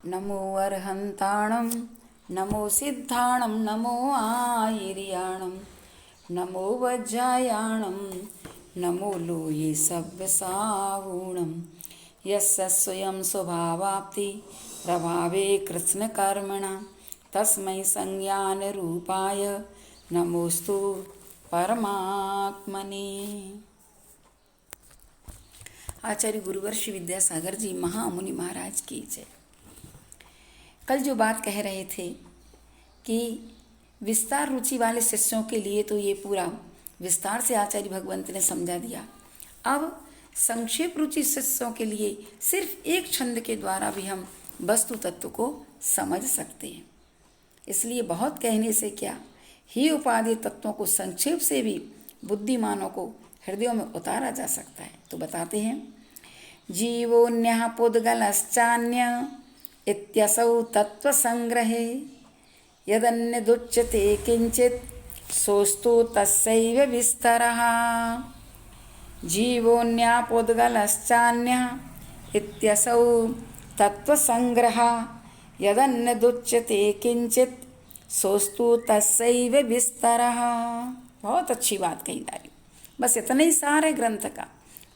नमो अर्हन्ताणं नमो सिद्धाणं नमो आयर्याणं नमो वज्रायाणं नमो लोये सव्यसाहूणं यस्य स्वयं स्वभावाप्ति प्रभावे कृत्स्नकर्मणा तस्मै संज्ञानरूपाय नमोस्तु परमात्मने। आचार्य गुरुवर श्री विद्यासागर जी महामुनि महाराज की जय। कल जो बात कह रहे थे कि विस्तार रुचि वाले शिष्यों के लिए तो ये पूरा विस्तार से आचार्य भगवंत ने समझा दिया। अब संक्षेप रुचि शिष्यों के लिए सिर्फ एक छंद के द्वारा भी हम वस्तु तत्व को समझ सकते हैं। इसलिए बहुत कहने से क्या, ही उपाधि तत्वों को संक्षेप से भी बुद्धिमानों को हृदयों में उतारा जा सकता है। तो बताते हैं, जीवोन्यः पुद्गलश्चान्य इत्यसौ तत्वसंग्रहे यदन्यदुच्यते किंचित सोऽस्तु तस्यैव विस्तरः। जीवोऽन्यः पुद्गलश्चान्यः इत्यसौ तत्वसंग्रह यदन्यदुच्यते किंचित सोऽस्तु तस्यैव विस्तरः। बहुत अच्छी बात कही जा रही। बस इतना ही सार है ग्रंथ का।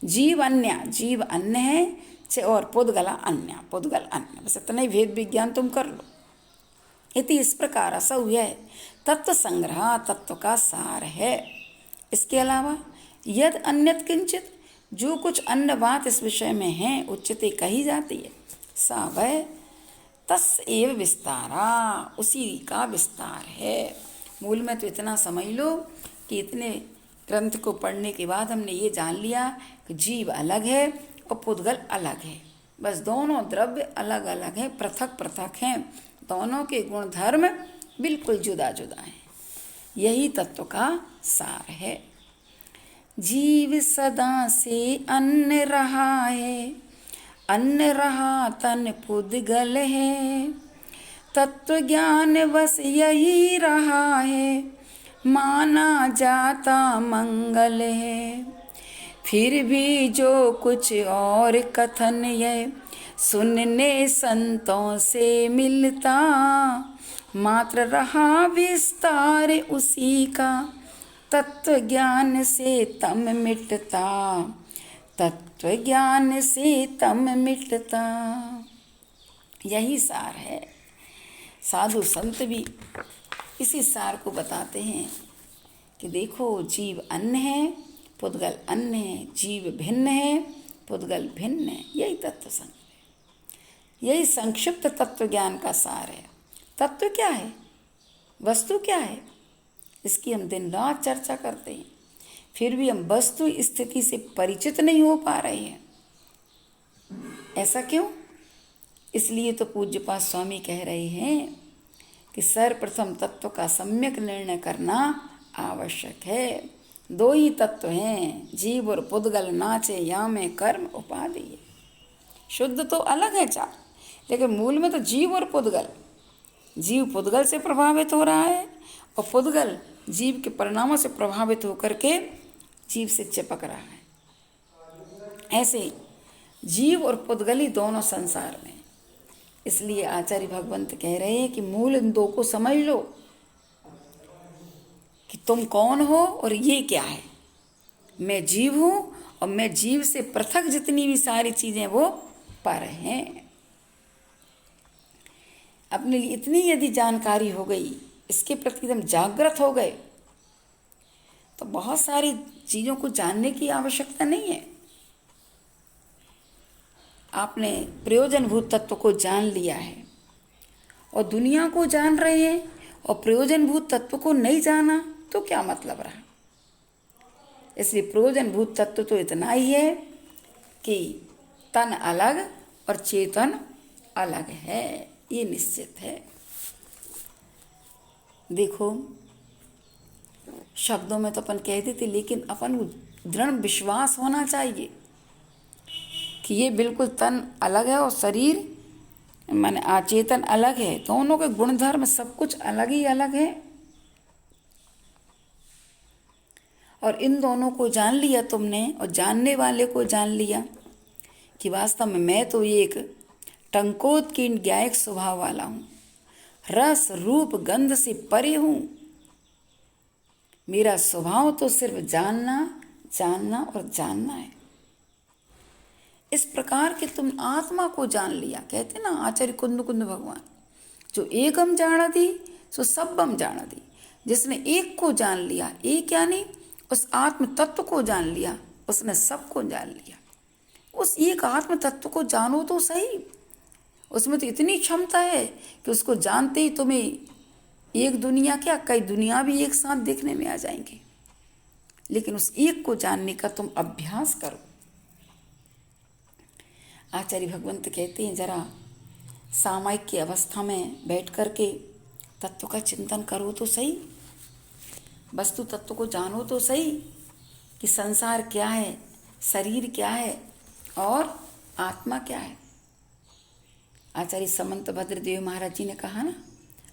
जीव अन्य, जीव अन्य है, और पुद्गला अन्य, पुद्गल अन्य, बस इतना ही भेद विज्ञान तुम कर लो। इति इस प्रकार असौ यह तत्व संग्रह तत्व का सार है। इसके अलावा यद अन्यत किंचित, जो कुछ अन्य बात इस विषय में है उच्चते कही जाती है, सा वह तस् एव विस्तारा, उसी का विस्तार है। मूल में तो इतना समझ लो कि इतने ग्रंथ को पढ़ने के बाद हमने ये जान लिया कि जीव अलग है और पुद्गल अलग है। बस दोनों द्रव्य अलग अलग हैं, पृथक पृथक हैं, दोनों के गुण धर्म बिल्कुल जुदा जुदा हैं। यही तत्व का सार है। जीव सदा से अन्न रहा है, अन्न रहा तन पुद्गल है, तत्व ज्ञान बस यही रहा है, माना जाता मंगल है। फिर भी जो कुछ और कथन ये सुनने संतों से मिलता, मात्र रहा विस्तार उसी का, तत्व ज्ञान से तम मिटता, तत्व ज्ञान से तम मिटता। यही सार है। साधु संत भी इसी सार को बताते हैं कि देखो, जीव अन्य है, पुद्गल अन्य है, जीव भिन्न है, पुद्गल भिन्न है। यही तत्व संग है, यही संक्षिप्त तत्व ज्ञान का सार है। तत्व क्या है, वस्तु क्या है, इसकी हम दिन रात चर्चा करते हैं, फिर भी हम वस्तु स्थिति से परिचित नहीं हो पा रहे हैं। ऐसा क्यों? इसलिए तो पूज्यपाद स्वामी कह रहे हैं कि सर्वप्रथम तत्व का सम्यक निर्णय करना आवश्यक है। दो ही तत्व हैं, जीव और पुद्गल, नाचे या में कर्म उपाधि है। शुद्ध तो अलग है चार, लेकिन मूल में तो जीव और पुद्गल। जीव पुद्गल से प्रभावित हो रहा है और पुद्गल जीव के परिणामों से प्रभावित होकर के जीव से चिपक रहा है। ऐसे जीव और पुद्गल ही दोनों संसार में। इसलिए आचार्य भगवंत कह रहे हैं कि मूल इन दो को समझ लो कि तुम कौन हो और ये क्या है। मैं जीव हूँ और मैं जीव से पृथक जितनी भी सारी चीजें वो पर हैं। अपने लिए इतनी यदि जानकारी हो गई, इसके प्रति एकदम जागृत हो गए, तो बहुत सारी चीजों को जानने की आवश्यकता नहीं है। आपने प्रयोजनभूत तत्व को जान लिया है और दुनिया को जान रहे हैं और प्रयोजनभूत तत्व को नहीं जाना तो क्या मतलब रहा। इसलिए प्रयोजनभूत तत्व तो इतना ही है कि तन अलग और चेतन अलग है, ये निश्चित है। देखो, शब्दों में तो अपन कह देते, लेकिन अपन दृढ़ विश्वास होना चाहिए कि ये बिल्कुल तन अलग है और शरीर माने अचेतन अलग है। दोनों के गुणधर्म सब कुछ अलग ही अलग है। और इन दोनों को जान लिया तुमने और जानने वाले को जान लिया कि वास्तव में मैं तो ये एक टंकोत्कीर्ण ज्ञायक स्वभाव वाला हूँ, रस रूप गंध से परे हूँ। मेरा स्वभाव तो सिर्फ जानना, जानना और जानना है। इस प्रकार के तुम आत्मा को जान लिया। कहते ना आचार्य कुंद कुंद भगवान, जो एकम जानती सो सब्बम जानती। जिसने एक को जान लिया, एक यानी उस आत्म तत्व को जान लिया, उसने सबको जान लिया। उस एक आत्म तत्व को जानो तो सही। उसमें तो इतनी क्षमता है कि उसको जानते ही तुम्हें एक दुनिया क्या, कई दुनिया भी एक साथ देखने में आ जाएंगे। लेकिन उस एक को जानने का तुम अभ्यास करो। आचार्य भगवंत कहते हैं जरा सामायिक की अवस्था में बैठ करके तत्व का चिंतन करो तो सही, वस्तु तत्व को जानो तो सही कि संसार क्या है, शरीर क्या है और आत्मा क्या है। आचार्य समंत भद्रदेव महाराज जी ने कहा ना,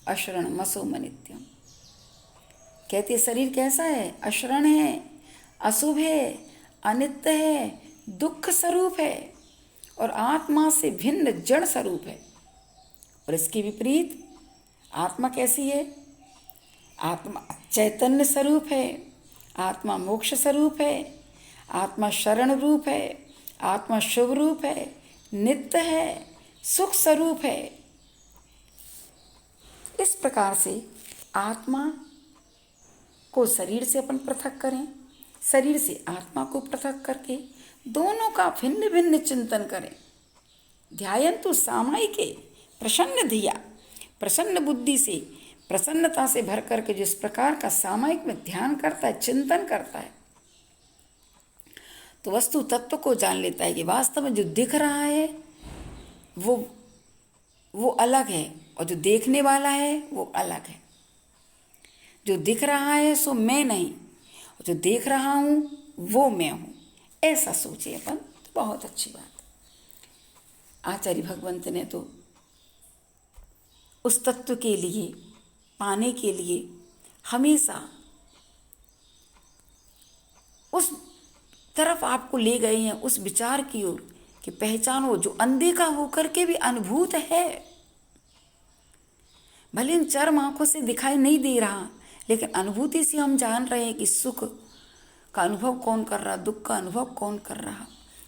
अशरण मसोम नित्यम। कहते शरीर कैसा है, अशरण है, अशुभ है, अनित्य है, दुख स्वरूप है और आत्मा से भिन्न जड़ स्वरूप है। और इसके विपरीत आत्मा कैसी है, आत्मा चैतन्य स्वरूप है, आत्मा मोक्ष स्वरूप है, आत्मा शरण रूप है, आत्मा शुभ रूप है, नित्य है, सुख स्वरूप है। इस प्रकार से आत्मा को शरीर से अपन पृथक करें, शरीर से आत्मा को पृथक करके दोनों का भिन्न भिन्न चिंतन करें। ध्यायन्तु सामायिके प्रसन्न धिया, प्रसन्न बुद्धि से, प्रसन्नता से भर करके जिस प्रकार का सामायिक में ध्यान करता है, चिंतन करता है, तो वस्तु तत्व को जान लेता है कि वास्तव में जो दिख रहा है वो अलग है और जो देखने वाला है वो अलग है। जो दिख रहा है सो मैं नहीं, और जो देख रहा हूँ वो मैं हूँ। ऐसा सोचे अपन तो बहुत अच्छी बात। आचार्य भगवंत ने तो उस तत्व के लिए पाने के लिए हमेशा उस तरफ आपको ले गए हैं, उस विचार की ओर कि पहचानो जो अनदेखा होकर के भी अनुभूत है। भले इन चर्म आंखों से दिखाई नहीं दे रहा, लेकिन अनुभूति से हम जान रहे हैं कि सुख का अनुभव कौन कर रहा, दुख का अनुभव कौन कर रहा,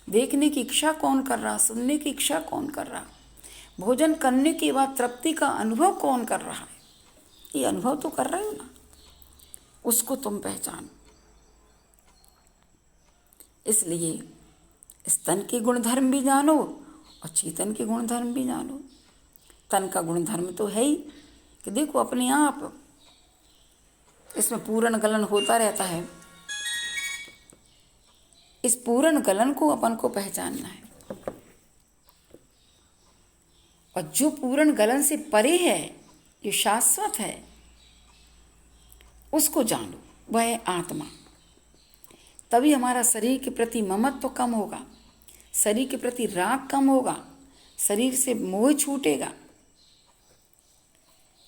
देखने की इच्छा कौन कर रहा, सुनने की इच्छा कौन कर रहा, भोजन करने के बाद तृप्ति का अनुभव कौन कर रहा है। ये अनुभव तो कर रहे हो ना, उसको तुम पहचानो। इसलिए इस तन के गुणधर्म भी जानो और चेतन के गुणधर्म भी जानो। तन का गुणधर्म तो है ही कि देखो अपने आप इसमें पूर्ण गलन होता रहता है। इस पूर्ण गलन को अपन को पहचानना है, और जो पूर्ण गलन से परे है, जो शाश्वत है, उसको जानो, वह है आत्मा। तभी हमारा शरीर के प्रति ममत्व कम होगा, शरीर के प्रति राग कम होगा, शरीर से मोह छूटेगा।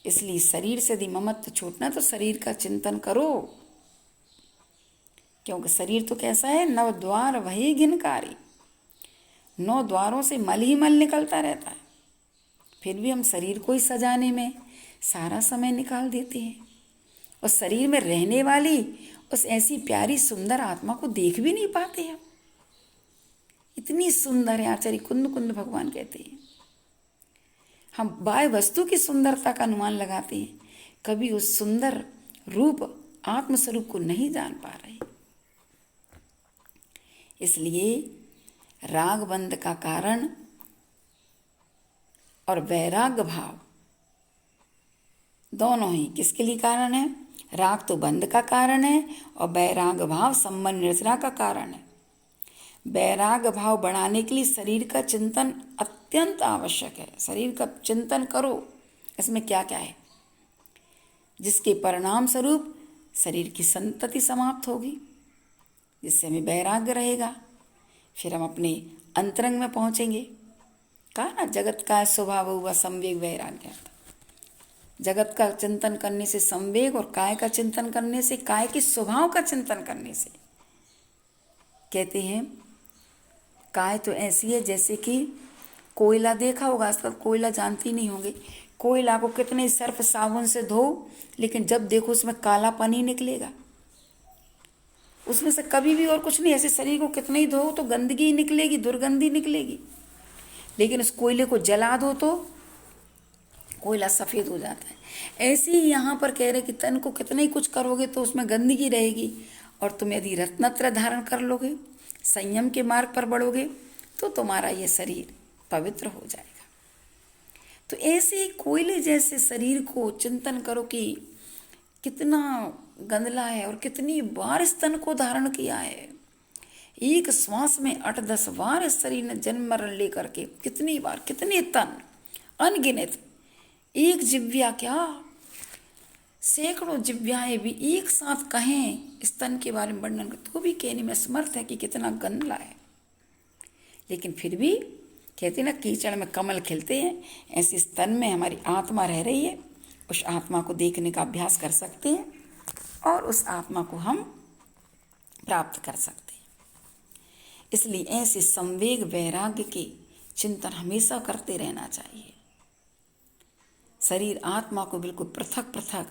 इसलिए शरीर से यदि ममत्व छूटना तो शरीर का चिंतन करो, क्योंकि शरीर तो कैसा है, नव द्वार वही घिनकारी। 9 द्वारों से मल ही मल निकलता रहता है, फिर भी हम शरीर को ही सजाने में सारा समय निकाल देते हैं और शरीर में रहने वाली उस ऐसी प्यारी सुंदर आत्मा को देख भी नहीं पाते हैं। इतनी सुंदर है, आचार्य कुंद कुंद भगवान कहते हैं। हम बाह्य वस्तु की सुंदरता का अनुमान लगाते हैं, कभी उस सुंदर रूप आत्मस्वरूप को नहीं जान पा रहे। इसलिए राग बंध का कारण और वैराग्य भाव दोनों ही किसके लिए कारण है? राग तो बंध का कारण है और वैराग्य भाव संबंध निर्जरा का कारण है। वैराग्य भाव बढ़ाने के लिए शरीर का चिंतन अत्यंत आवश्यक है। शरीर का चिंतन करो, इसमें क्या क्या है, जिसके परिणाम स्वरूप शरीर की संतति समाप्त होगी, जिससे हमें वैराग्य रहेगा। फिर हम अपने अंतरंग में पहुंचेंगे। कहा ना, जगत का स्वभाव हुआ संवेग वैराग्य। जगत का चिंतन करने से संवेग, और काय का चिंतन करने से, काय के स्वभाव का चिंतन करने से। कहते हैं काय तो ऐसी है जैसे कि कोयला देखा होगा, आजकल कोयला जानती नहीं होंगे। कोयला को कितने सर्फ साबुन से धो, लेकिन जब देखो उसमें कालापन ही निकलेगा, उसमें से कभी भी और कुछ नहीं। ऐसे शरीर को कितने ही धो तो गंदगी ही निकलेगी, दुर्गंधी निकलेगी। लेकिन उस कोयले को जला दो तो कोयला सफ़ेद हो जाता है। ऐसे ही यहाँ पर कह रहे कि तन को कितने ही कुछ करोगे तो उसमें गंदगी रहेगी, और तुम यदि रत्नत्र धारण कर लोगे, संयम के मार्ग पर बढ़ोगे, तो तुम्हारा ये शरीर पवित्र हो जाएगा। तो ऐसे ही कोयले जैसे शरीर को चिंतन करो कि कितना गंदला है और कितनी बार इस तन को धारण किया है। एक श्वास में 8-10 बार इस शरीर ने जन्म मरण लेकर के, कितनी बार, कितने तन, अनगिनत। एक जिव्या क्या, सैकड़ों जिव्याएं भी एक साथ कहें इस तन के बारे में वर्णन कर, तो भी कहने में समर्थ है कि कितना गंदला है। लेकिन फिर भी कहते ना कीचड़ में कमल खिलते हैं, ऐसे इस तन में हमारी आत्मा रह रही है। उस आत्मा को देखने का अभ्यास कर सकते हैं और उस आत्मा को हम प्राप्त कर सकते हैं। इसलिए ऐसे संवेग वैराग्य के चिंतन हमेशा करते रहना चाहिए। शरीर आत्मा को बिल्कुल पृथक पृथक,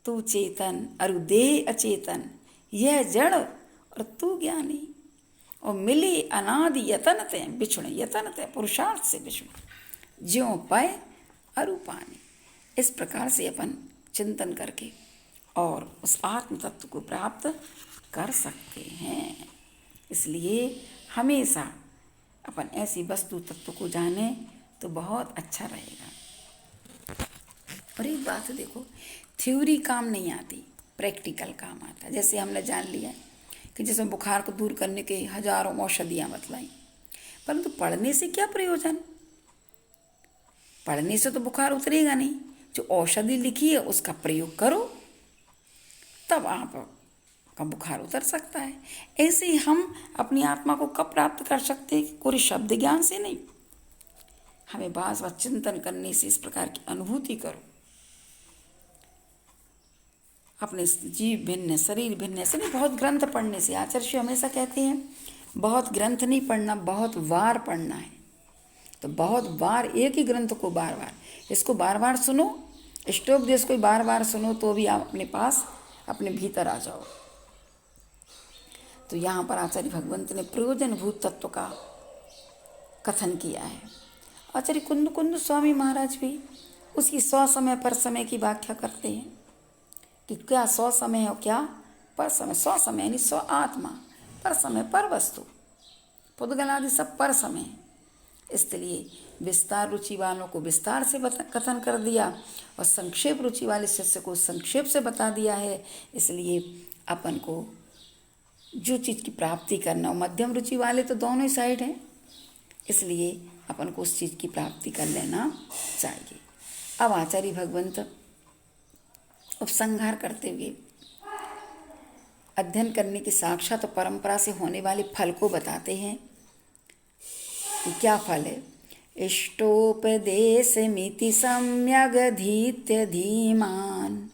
तू चेतन अरु देह अचेतन, यह जड़ और तू ज्ञानी, और मिले अनादि यतन ते बिछुड़े, यतन ते पुरुषार्थ से बिछुड़े, ज्यों पाए अरु पानी। इस प्रकार से अपन चिंतन करके और उस आत्म तत्व को प्राप्त कर सकते हैं। इसलिए हमेशा अपन ऐसी वस्तु तत्व को जाने तो बहुत अच्छा रहेगा। और एक बात देखो, थ्योरी काम नहीं आती, प्रैक्टिकल काम आता है। जैसे हमने जान लिया कि जैसे बुखार को दूर करने के हजारों औषधियाँ बतलाई, परंतु पढ़ने से क्या प्रयोजन? पढ़ने से तो बुखार उतरेगा नहीं। जो औषधि लिखी है उसका प्रयोग करो, तब आपका बुखार उतर सकता है। ऐसे ही हम अपनी आत्मा को कब प्राप्त कर सकते हैं? कोई शब्द ज्ञान से नहीं, हमें बार बार चिंतन करने से इस प्रकार की अनुभूति करो। अपने जीव भिन्न, शरीर भिन्न, ऐसे नहीं बहुत ग्रंथ पढ़ने से। आचार्य हमेशा कहते हैं बहुत ग्रंथ नहीं पढ़ना, बहुत बार पढ़ना है। तो बहुत बार एक ही ग्रंथ को बार बार, इसको बार बार सुनो, इष्टोपदेश को बार बार सुनो, तो भी आप अपने पास, अपने भीतर आ जाओ। तो यहाँ पर आचार्य भगवंत ने प्रयोजनभूत तत्व का कथन किया है। आचार्य कुंद कुंद स्वामी महाराज भी उसकी 100 समय पर समय की व्याख्या करते हैं कि क्या 100 समय है और क्या पर समय। 100 समय यानी 100 आत्मा, पर समय पर वस्तु, पुद्गल आदि सब पर समय। इसलिए विस्तार रुचि वालों को विस्तार से कथन कर दिया और संक्षेप रुचि वाले शिष्य को संक्षेप से बता दिया है। इसलिए अपन को जो चीज़ की प्राप्ति करना, मध्यम रुचि वाले तो दोनों ही साइड हैं, इसलिए अपन को उस चीज़ की प्राप्ति कर लेना चाहिए। अब आचार्य भगवंत उपसंहार करते हुए अध्ययन करने की साक्षात परंपरा से होने वाले फल को बताते हैं। क्या फल है? इष्टोपदेशमिति सम्यगधीत्य धीमान,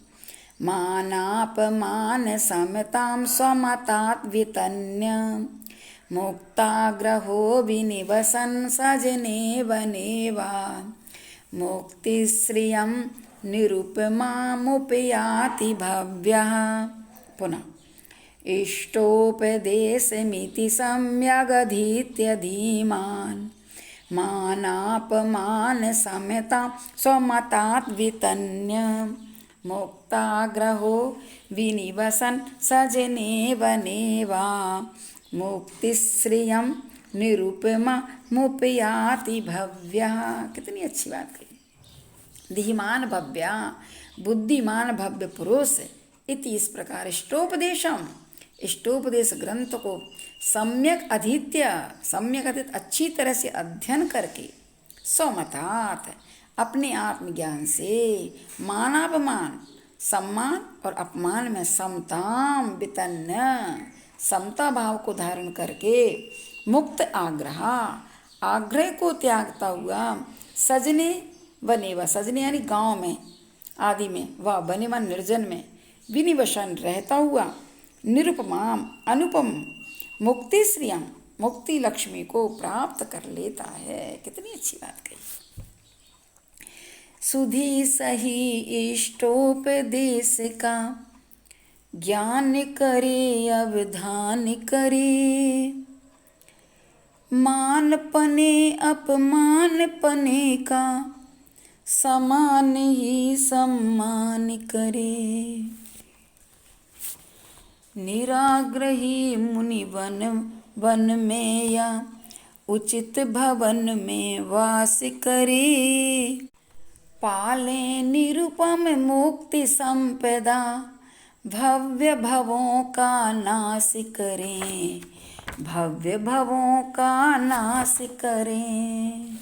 मानापमान समतां स्वमतात् वितन्य, मुक्ताग्रहो विनिवसन् सजनेव नेवा, मुक्तिश्रियं निरुपमामुपयाति भव्यः। पुनः इष्टोपदेशमिति सम्यगधीत्य धीमान्, मानापमान समता स्वमतात् वितन्य, मुक्ताग्रहो विनिवसन् सजनेव नेवा, मुक्तिश्रियं निरुपमामुपयाति भव्यः। कितनी अच्छी बात कही। धीमान भव्या, बुद्धिमान भव्य पुरुष इति, इस प्रकार इष्टोपदेशम, इष्टोपदेश ग्रंथ को सम्यक अधीत्य, सम्यक अधीत अच्छी तरह से अध्ययन करके, स्वमतात अपने आत्मज्ञान से, मानापमान सम्मान और अपमान में समताम वितन्य समता भाव को धारण करके, मुक्त आग्रह आग्रह को त्यागता हुआ, सजने वने व सजने यानी गांव में आदि में, व बने व निर्जन में विनिवसन रहता हुआ, निरुपमाम अनुपम, मुक्तिश्रियम मुक्ति लक्ष्मी को प्राप्त कर लेता है। कितनी अच्छी बात कही। सुधी सही इष्टोपदेश का ज्ञान करे अवधान करे, मान पने अपमान पने का समान ही सम्मान करे। निराग्रही मुनि वन में या उचित भवन में वास करे, पाले निरुपम मुक्ति संपदा भव्य भवों का नाश करें, भव्य भवों का नाश करें।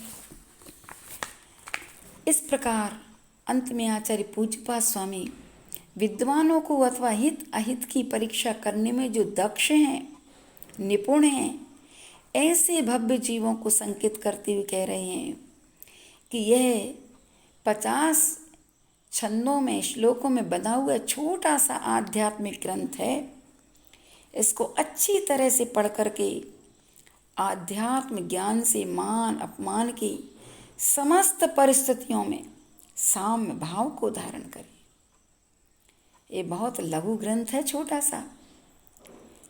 इस प्रकार अंत में आचार्य पूज्यपाद स्वामी विद्वानों को अथवा हित अहित की परीक्षा करने में जो दक्ष हैं, निपुण हैं, ऐसे भव्य जीवों को संकेत करते हुए कह रहे हैं कि यह 50 छंदों में श्लोकों में बना हुआ छोटा सा आध्यात्मिक ग्रंथ है। इसको अच्छी तरह से पढ़ करके आध्यात्म ज्ञान से मान अपमान की समस्त परिस्थितियों में साम्य भाव को धारण करें। ये बहुत लघु ग्रंथ है, छोटा सा,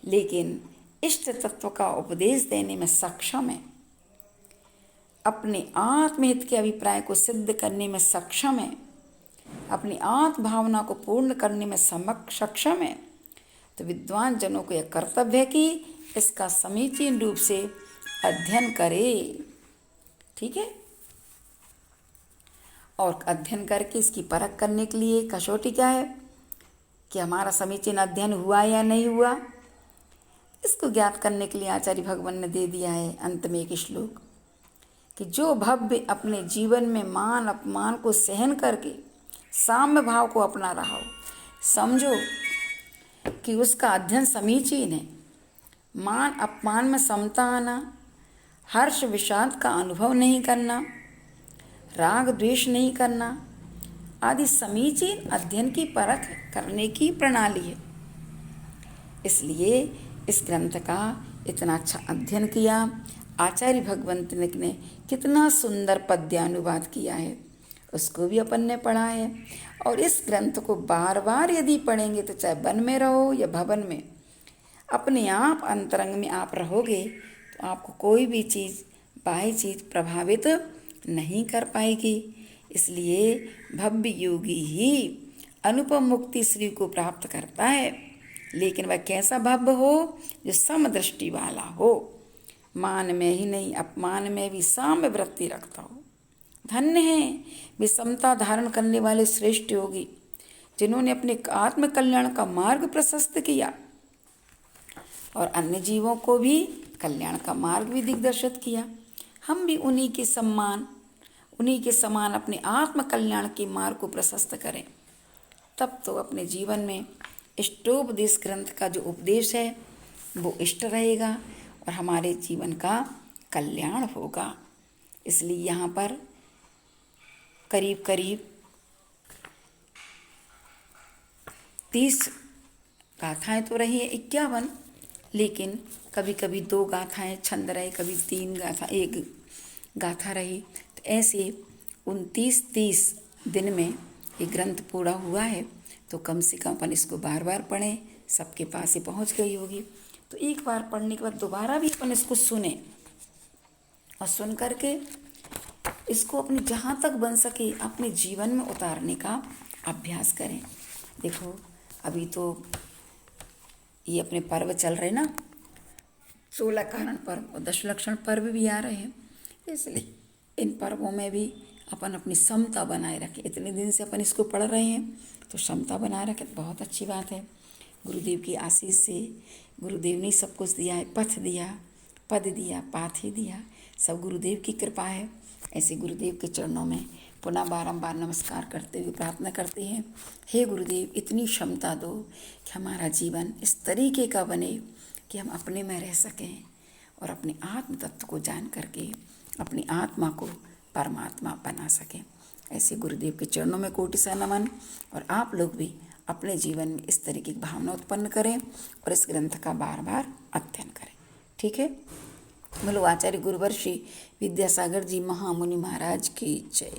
लेकिन इष्ट तत्व का उपदेश देने में सक्षम है, अपने आत्महित के अभिप्राय को सिद्ध करने में सक्षम है, अपनी आत्म भावना को पूर्ण करने में सक्षम है। तो विद्वान जनों को यह कर्तव्य है कि इसका समीचीन रूप से अध्ययन करे। ठीक है। और अध्ययन करके इसकी परख करने के लिए कसौटी क्या है कि हमारा समीचीन अध्ययन हुआ या नहीं हुआ। इसको ज्ञात करने के लिए आचार्य भगवान ने दे दिया है अंत में एक श्लोक कि जो भव्य अपने जीवन में मान अपमान को सहन करके साम्य भाव को अपना रहा हो, समझो कि उसका अध्ययन समीचीन है। मान अपमान में समता आना, हर्ष विषाद का अनुभव नहीं करना, राग द्वेष नहीं करना आदि समीचीन अध्ययन की परख करने की प्रणाली है। इसलिए इस ग्रंथ का इतना अच्छा अध्ययन किया। आचार्य भगवंत ने कितना सुंदर पद्यानुवाद किया है, उसको भी अपन ने पढ़ा है। और इस ग्रंथ को बार बार यदि पढ़ेंगे तो चाहे वन में रहो या भवन में, अपने आप अंतरंग में आप रहोगे तो आपको कोई भी चीज़ बाह्य चीज़ प्रभावित नहीं कर पाएगी। इसलिए भव्य योगी ही अनुपम मुक्ति श्री को प्राप्त करता है, लेकिन वह कैसा भव्य हो, जो समदृष्टि वाला हो, मान में ही नहीं अपमान में भी साम्य वृत्ति रखता हो। धन्य है वे समता धारण करने वाले श्रेष्ठ योगी, जिन्होंने अपने आत्म कल्याण का मार्ग प्रशस्त किया और अन्य जीवों को भी कल्याण का मार्ग भी दिग्दर्शित किया। हम भी उन्हीं के समान अपने आत्म कल्याण के मार्ग को प्रशस्त करें, तब तो अपने जीवन में इष्टोपदेश ग्रंथ का जो उपदेश है वो इष्ट रहेगा और हमारे जीवन का कल्याण होगा। इसलिए यहाँ पर करीब करीब 30 गाथाएँ तो रही है, 51, लेकिन कभी कभी 2 गाथाएँ छंद रहे, कभी 3 गाथा 1 गाथा रही। तो ऐसे 29-30 दिन में ये ग्रंथ पूरा हुआ है। तो कम से कम अपन इसको बार बार पढ़ें, सबके पास ही पहुंच गई होगी। तो एक बार पढ़ने के बाद दोबारा भी अपन इसको सुने और सुन करके इसको अपने जहाँ तक बन सके अपने जीवन में उतारने का अभ्यास करें। देखो अभी तो ये अपने पर्व चल रहे ना, 16 कारण पर्व और दशलक्षण पर्व भी आ रहे हैं, इसलिए इन पर्वों में भी अपन अपनी समता बनाए रखें। इतने दिन से अपन इसको पढ़ रहे हैं तो समता बनाए रखें, बहुत अच्छी बात है। गुरुदेव की आशीष से गुरुदेव ने सब कुछ दिया है, पथ दिया, पद दिया, पाथी दिया, सब गुरुदेव की कृपा है। ऐसे गुरुदेव के चरणों में पुनः बारंबार नमस्कार करते हुए प्रार्थना करते हैं, हे गुरुदेव इतनी क्षमता दो कि हमारा जीवन इस तरीके का बने कि हम अपने में रह सकें और अपने आत्म तत्व को जान करके अपनी आत्मा को परमात्मा बना सकें। ऐसे गुरुदेव के चरणों में कोटि सा नमन। और आप लोग भी अपने जीवन में इस तरीके की भावना उत्पन्न करें और इस ग्रंथ का बार बार अध्ययन करें। ठीक है। बोलो आचार्य गुरुवर श्री विद्यासागर जी महामुनि महाराज की जय।